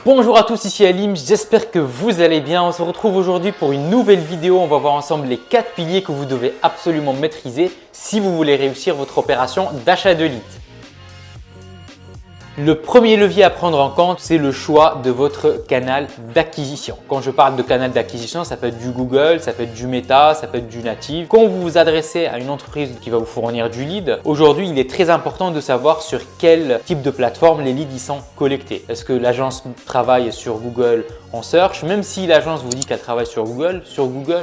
Bonjour à tous, ici Alim, j'espère que vous allez bien. On se retrouve aujourd'hui pour une nouvelle vidéo. On va voir ensemble les 4 piliers que vous devez absolument maîtriser si vous voulez réussir votre opération d'achat de leads. Le premier levier à prendre en compte, c'est le choix de votre canal d'acquisition. Quand je parle de canal d'acquisition, ça peut être du Google, ça peut être du Meta, ça peut être du native. Quand vous vous adressez à une entreprise qui va vous fournir du lead, aujourd'hui, il est très important de savoir sur quel type de plateforme les leads y sont collectés. Est-ce que l'agence travaille sur Google en search? Même si l'agence vous dit qu'elle travaille sur Google,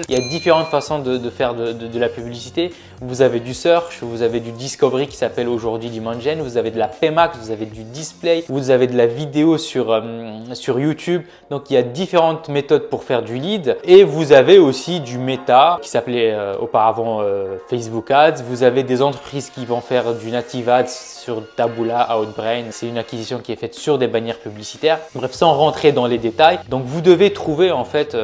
il y a différentes façons de faire de la publicité. Vous avez du search, vous avez du discovery qui s'appelle aujourd'hui Demand Gen, vous avez de la PMax, vous avez du display, vous avez de la vidéo sur YouTube. Donc, il y a différentes méthodes pour faire du lead. Et vous avez aussi du Meta qui s'appelait auparavant Facebook Ads. Vous avez des entreprises qui vont faire du native ads sur Taboola, Outbrain. C'est une acquisition qui est faite sur des bannières publicitaires. Bref, sans rentrer dans les détails. Donc, vous devez trouver en fait,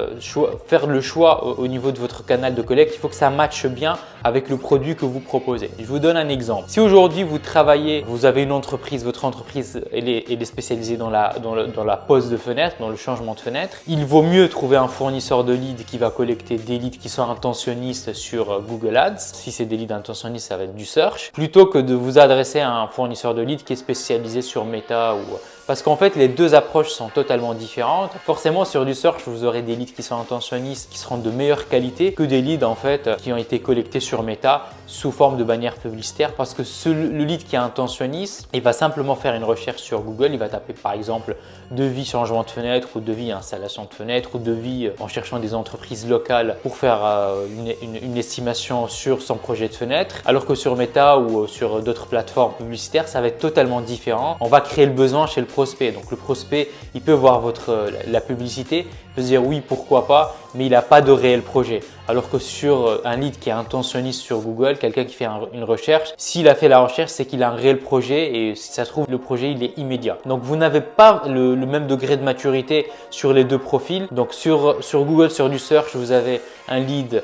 faire le choix au niveau de votre canal de collecte. Il faut que ça matche bien avec le produit que vous proposez. Je vous donne un exemple. Si aujourd'hui vous travaillez, vous avez une entreprise, votre entreprise elle est spécialisée dans la pose de fenêtre, dans le changement de fenêtre, il vaut mieux trouver un fournisseur de leads qui va collecter des leads qui sont intentionnistes sur Google Ads. Si c'est des leads intentionnistes, ça va être du search, plutôt que de vous adresser à un fournisseur de leads qui est spécialisé sur Meta ou… Parce qu'en fait, les deux approches sont totalement différentes. Forcément, sur du search, vous aurez des leads qui sont intentionnistes, qui seront de meilleure qualité que des leads en fait qui ont été collectés sur Meta sous forme de bannière publicitaire. Parce que le lead qui est intentionniste, il va simplement faire une recherche sur Google. Il va taper par exemple devis changement de fenêtre ou devis installation de fenêtre ou devis en cherchant des entreprises locales pour faire une estimation sur son projet de fenêtre. Alors que sur Meta ou sur d'autres plateformes publicitaires, ça va être totalement différent. On va créer le besoin chez le prospect. Donc le prospect, il peut voir la publicité, il peut se dire oui, pourquoi pas, mais il n'a pas de réel projet. Alors que sur un lead qui est intentionniste sur Google, quelqu'un qui fait une recherche, s'il a fait la recherche, c'est qu'il a un réel projet et si ça se trouve, le projet il est immédiat. Donc vous n'avez pas le même degré de maturité sur les deux profils. Donc sur Google, sur du search, vous avez un lead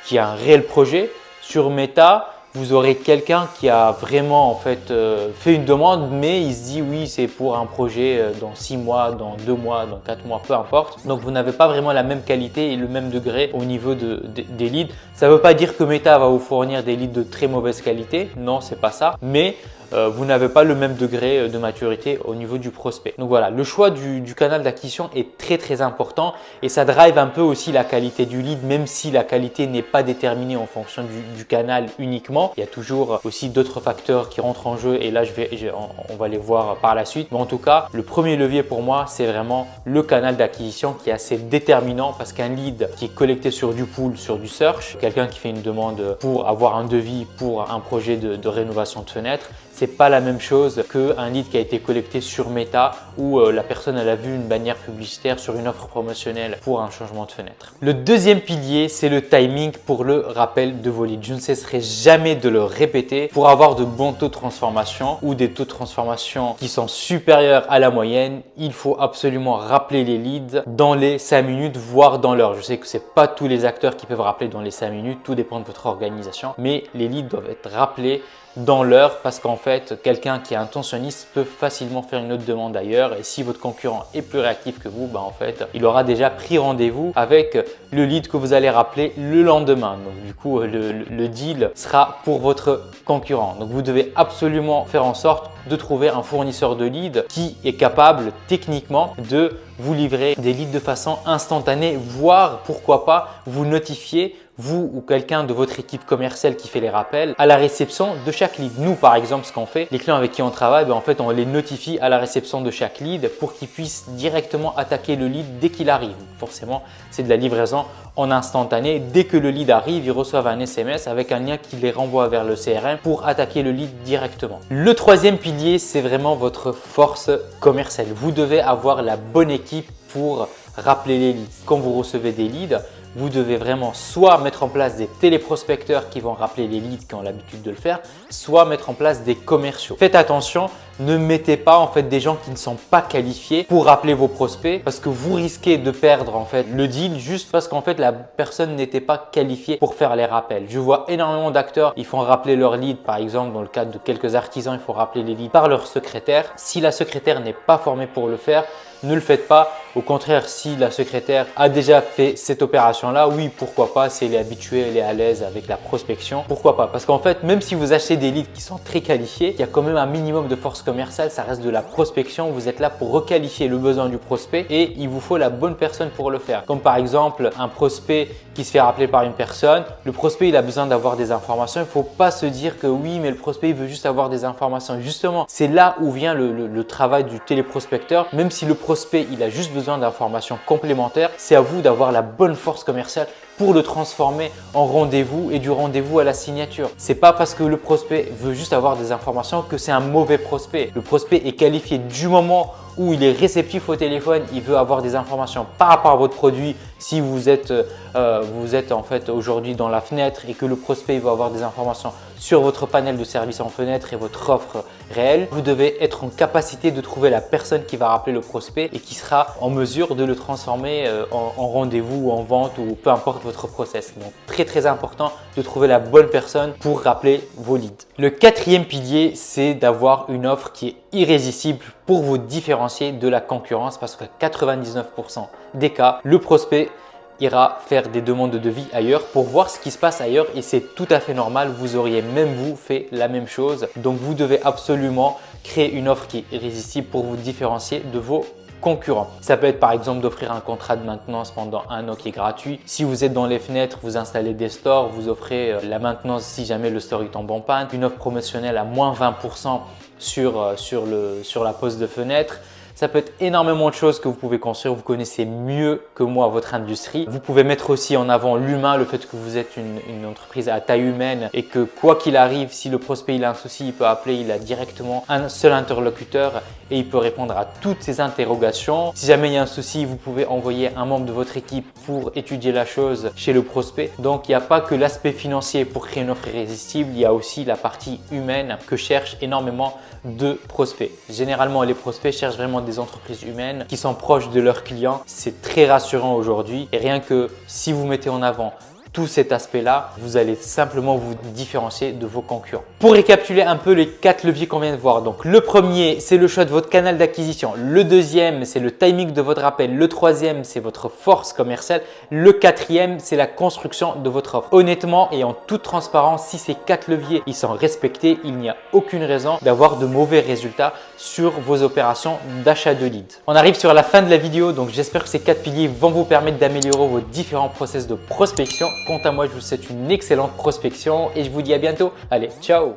qui a un réel projet. Sur Meta, vous aurez quelqu'un qui a vraiment en fait fait une demande, mais il se dit oui, c'est pour un projet dans 6 mois, dans 2 mois, dans 4 mois, peu importe. Donc, vous n'avez pas vraiment la même qualité et le même degré au niveau des leads. Ça ne veut pas dire que Meta va vous fournir des leads de très mauvaise qualité. Non, c'est pas ça. Mais vous n'avez pas le même degré de maturité au niveau du prospect. Donc voilà, le choix du canal d'acquisition est très important et ça drive un peu aussi la qualité du lead, même si la qualité n'est pas déterminée en fonction du canal uniquement. Il y a toujours aussi d'autres facteurs qui rentrent en jeu et là on va les voir par la suite. Mais en tout cas, le premier levier pour moi, c'est vraiment le canal d'acquisition qui est assez déterminant parce qu'un lead qui est collecté sur du pool, sur du search, quelqu'un qui fait une demande pour avoir un devis pour un projet de rénovation de fenêtre, c'est pas la même chose qu'un lead qui a été collecté sur Meta où la personne elle a vu une bannière publicitaire sur une offre promotionnelle pour un changement de fenêtre. Le deuxième pilier, c'est le timing pour le rappel de vos leads. Je ne cesserai jamais de le répéter. Pour avoir de bons taux de transformation ou des taux de transformation qui sont supérieurs à la moyenne, il faut absolument rappeler les leads dans les 5 minutes, voire dans l'heure. Je sais que c'est pas tous les acteurs qui peuvent rappeler dans les 5 minutes, tout dépend de votre organisation, mais les leads doivent être rappelés dans l'heure parce qu'en fait, quelqu'un qui est intentionniste peut facilement faire une autre demande ailleurs et si votre concurrent est plus réactif que vous, en fait, il aura déjà pris rendez-vous avec le lead que vous allez rappeler le lendemain. Donc du coup, le deal sera pour votre concurrent. Donc vous devez absolument faire en sorte de trouver un fournisseur de leads qui est capable techniquement de vous livrer des leads de façon instantanée, voire pourquoi pas vous notifier vous ou quelqu'un de votre équipe commerciale qui fait les rappels à la réception de chaque lead. Nous, par exemple, ce qu'on fait, les clients avec qui on travaille, en fait, on les notifie à la réception de chaque lead pour qu'ils puissent directement attaquer le lead dès qu'il arrive. Forcément, c'est de la livraison en instantané. Dès que le lead arrive, ils reçoivent un SMS avec un lien qui les renvoie vers le CRM pour attaquer le lead directement. Le troisième pilier, c'est vraiment votre force commerciale. Vous devez avoir la bonne équipe pour rappeler les leads. Quand vous recevez des leads, vous devez vraiment soit mettre en place des téléprospecteurs qui vont rappeler les leads qui ont l'habitude de le faire, soit mettre en place des commerciaux. Faites attention, ne mettez pas en fait des gens qui ne sont pas qualifiés pour rappeler vos prospects parce que vous risquez de perdre en fait le deal juste parce qu'en fait la personne n'était pas qualifiée pour faire les rappels. Je vois énormément d'acteurs, ils font rappeler leur lead par exemple dans le cadre de quelques artisans, il faut rappeler les leads par leur secrétaire. Si la secrétaire n'est pas formée pour le faire, ne le faites pas. Au contraire, si la secrétaire a déjà fait cette opération-là, oui, pourquoi pas, si elle est habituée, elle est à l'aise avec la prospection, pourquoi pas? Parce qu'en fait, même si vous achetez des leads qui sont très qualifiés, il y a quand même un minimum de force commerciale, ça reste de la prospection. Vous êtes là pour requalifier le besoin du prospect et il vous faut la bonne personne pour le faire. Comme par exemple, un prospect qui se fait rappeler par une personne, le prospect il a besoin d'avoir des informations. Il ne faut pas se dire que oui, mais le prospect il veut juste avoir des informations. Justement, c'est là où vient le travail du téléprospecteur. Même si le prospect il a juste besoin d'informations complémentaires, c'est à vous d'avoir la bonne force commerciale pour le transformer en rendez-vous et du rendez-vous à la signature. C'est pas parce que le prospect veut juste avoir des informations que c'est un mauvais prospect. Le prospect est qualifié du moment où il est réceptif au téléphone, il veut avoir des informations par rapport à votre produit. Si vous êtes en fait aujourd'hui dans la fenêtre et que le prospect veut avoir des informations sur votre panel de services en fenêtre et votre offre réelle, vous devez être en capacité de trouver la personne qui va rappeler le prospect et qui sera en mesure de le transformer en rendez-vous ou en vente ou peu importe votre process. Donc très important de trouver la bonne personne pour rappeler vos leads. Le quatrième pilier, c'est d'avoir une offre qui est irrésistible pour vous différencier de la concurrence parce que 99% des cas, le prospect ira faire des demandes de devis ailleurs pour voir ce qui se passe ailleurs et c'est tout à fait normal. Vous auriez même vous fait la même chose. Donc, vous devez absolument créer une offre qui est irrésistible pour vous différencier de vos concurrents. Ça peut être par exemple d'offrir un contrat de maintenance pendant 1 an qui est gratuit. Si vous êtes dans les fenêtres, vous installez des stores, vous offrez la maintenance si jamais le store tombe en panne. Une offre promotionnelle à moins 20% sur la pose de fenêtre. Ça peut être énormément de choses que vous pouvez construire. Vous connaissez mieux que moi votre industrie. Vous pouvez mettre aussi en avant l'humain, le fait que vous êtes une entreprise à taille humaine et que quoi qu'il arrive, si le prospect il a un souci, il peut appeler, il a directement un seul interlocuteur et il peut répondre à toutes ces interrogations. Si jamais il y a un souci, vous pouvez envoyer un membre de votre équipe pour étudier la chose chez le prospect. Donc, il n'y a pas que l'aspect financier pour créer une offre irrésistible, il y a aussi la partie humaine que cherchent énormément de prospects. Généralement, les prospects cherchent vraiment des entreprises humaines qui sont proches de leurs clients. C'est très rassurant aujourd'hui et rien que si vous mettez en avant tout cet aspect-là, vous allez simplement vous différencier de vos concurrents. Pour récapituler un peu les 4 leviers qu'on vient de voir. Donc, le premier, c'est le choix de votre canal d'acquisition. Le deuxième, c'est le timing de votre appel. Le troisième, c'est votre force commerciale. Le quatrième, c'est la construction de votre offre. Honnêtement et en toute transparence, si ces 4 leviers ils sont respectés, il n'y a aucune raison d'avoir de mauvais résultats sur vos opérations d'achat de leads. On arrive sur la fin de la vidéo, donc j'espère que ces 4 piliers vont vous permettre d'améliorer vos différents process de prospection. Quant à moi, je vous souhaite une excellente prospection et je vous dis à bientôt. Allez, ciao!